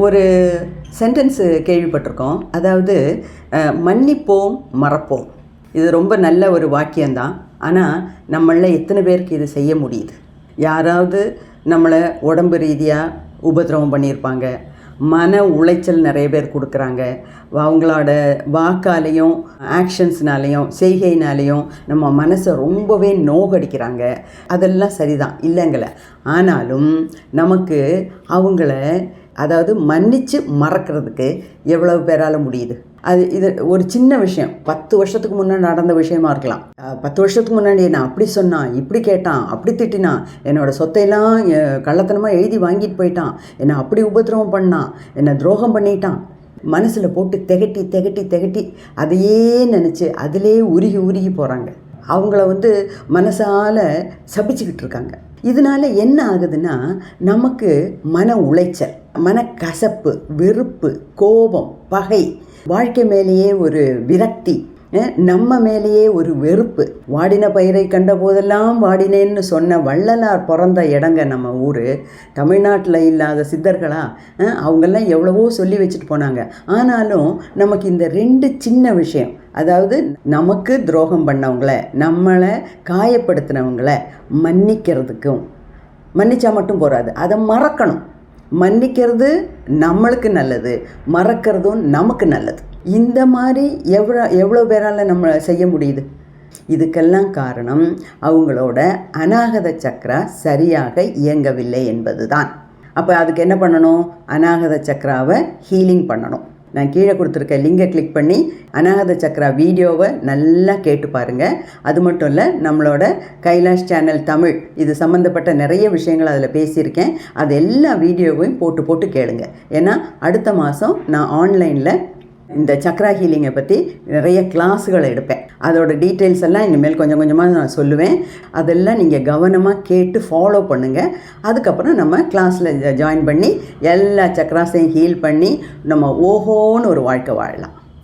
ஒரு சென்டென்ஸு கேள்விப்பட்டிருக்கோம். அதாவது மன்னிப்போம் மறப்போம். இது ரொம்ப நல்ல ஒரு வாக்கியம்தான். ஆனால் நம்மளில் எத்தனை பேருக்கு இது செய்ய முடியுது? யாராவது நம்மளை உடம்பு ரீதியாக உபத்திரவம் பண்ணியிருப்பாங்க, மன உளைச்சல் நிறைய பேர் கொடுக்குறாங்க. அவங்களோட வாக்காலையும் ஆக்ஷன்ஸ்னாலேயும் செய்கையினாலேயும் நம்ம மனசை ரொம்பவே நோகடிக்கிறாங்க. அதெல்லாம் சரிதான், இல்லைங்கள. ஆனாலும் நமக்கு அவங்கள அதாவது மன்னித்து மறக்கிறதுக்கு எவ்வளவு பேரால் முடியுது? இது ஒரு சின்ன விஷயம். 10 வருஷத்துக்கு முன்னாடி நடந்த விஷயமா இருக்கலாம். 10 வருஷத்துக்கு முன்னாடி நான் அப்படி சொன்னான், இப்படி கேட்டான், அப்படி திட்டினான், என்னோடய சொத்தையெல்லாம் கள்ளத்தனமாக எழுதி வாங்கிட்டு போயிட்டான், என்னை அப்படி உபத்திரவம் பண்ணான், என்னை துரோகம் பண்ணிட்டான். மனசில் போட்டு திகட்டி அதையே நினச்சி அதிலே உருகி போகிறாங்க. அவங்கள மனசால் சபிச்சுக்கிட்டு இருக்காங்க. இதனால் என்ன ஆகுதுன்னா, நமக்கு மன உளைச்சல், மனக்கசப்பு, வெறுப்பு, கோபம், பகை, வாழ்க்கை மேலேயே ஒரு விரக்தி, நம்ம மேலேயே ஒரு வெறுப்பு. வாடின பயிரை கண்ட போதெல்லாம் வாடினேன்னு சொன்ன வள்ளலார் பிறந்த இடங்க நம்ம ஊர். தமிழ்நாட்டில் இல்லாத சித்தர்களா? அவங்கெல்லாம் எவ்வளவோ சொல்லி வச்சுட்டு போனாங்க. ஆனாலும் நமக்கு இந்த 2 சின்ன விஷயம், அதாவது நமக்கு துரோகம் பண்ணவங்கள, நம்மளை காயப்படுத்தினவங்கள மன்னிக்கிறதுக்கும், மன்னிச்சா மட்டும் போகாது, அதை மறக்கணும். மன்னிக்கிறது நம்மளுக்கு நல்லது, மறக்கிறதும் நமக்கு நல்லது. இந்த மாதிரி எவ்வளோ பேரால் நம்ம செய்ய முடியுது? இதுக்கெல்லாம் காரணம் அவங்களோட அநாகத சக்ரா சரியாக இயங்கவில்லை என்பது தான். அப்போ அதுக்கு என்ன பண்ணணும்? அநாகத சக்ராவை ஹீலிங் பண்ணணும். நான் கீழே கொடுத்துருக்க லிங்கை கிளிக் பண்ணி அநாகத சக்ரா வீடியோவை நல்லா கேட்டு பாருங்கள். அது மட்டும் இல்லை, நம்மளோட கைலாஷ் சேனல் தமிழ் இது சம்மந்தப்பட்ட நிறைய விஷயங்கள் அதில் பேசியிருக்கேன். அது எல்லா வீடியோவையும் போட்டு கேளுங்க. ஏன்னா அடுத்த மாதம் நான் ஆன்லைனில் இந்த சக்ரா ஹீலிங்கை பற்றி நிறைய கிளாஸுகளை எடுப்பேன். அதோட டீட்டெயில்ஸ் எல்லாம் இனிமேல் கொஞ்சம் கொஞ்சமாக நான் சொல்லுவேன். அதெல்லாம் நீங்கள் கவனமாக கேட்டு ஃபாலோ பண்ணுங்கள். அதுக்கப்புறம் நம்ம கிளாஸில் ஜாயின் பண்ணி எல்லா சக்ராஸையும் ஹீல் பண்ணி நம்ம ஓஹோன்னு ஒரு வாழ்க்கை வாழலாம்.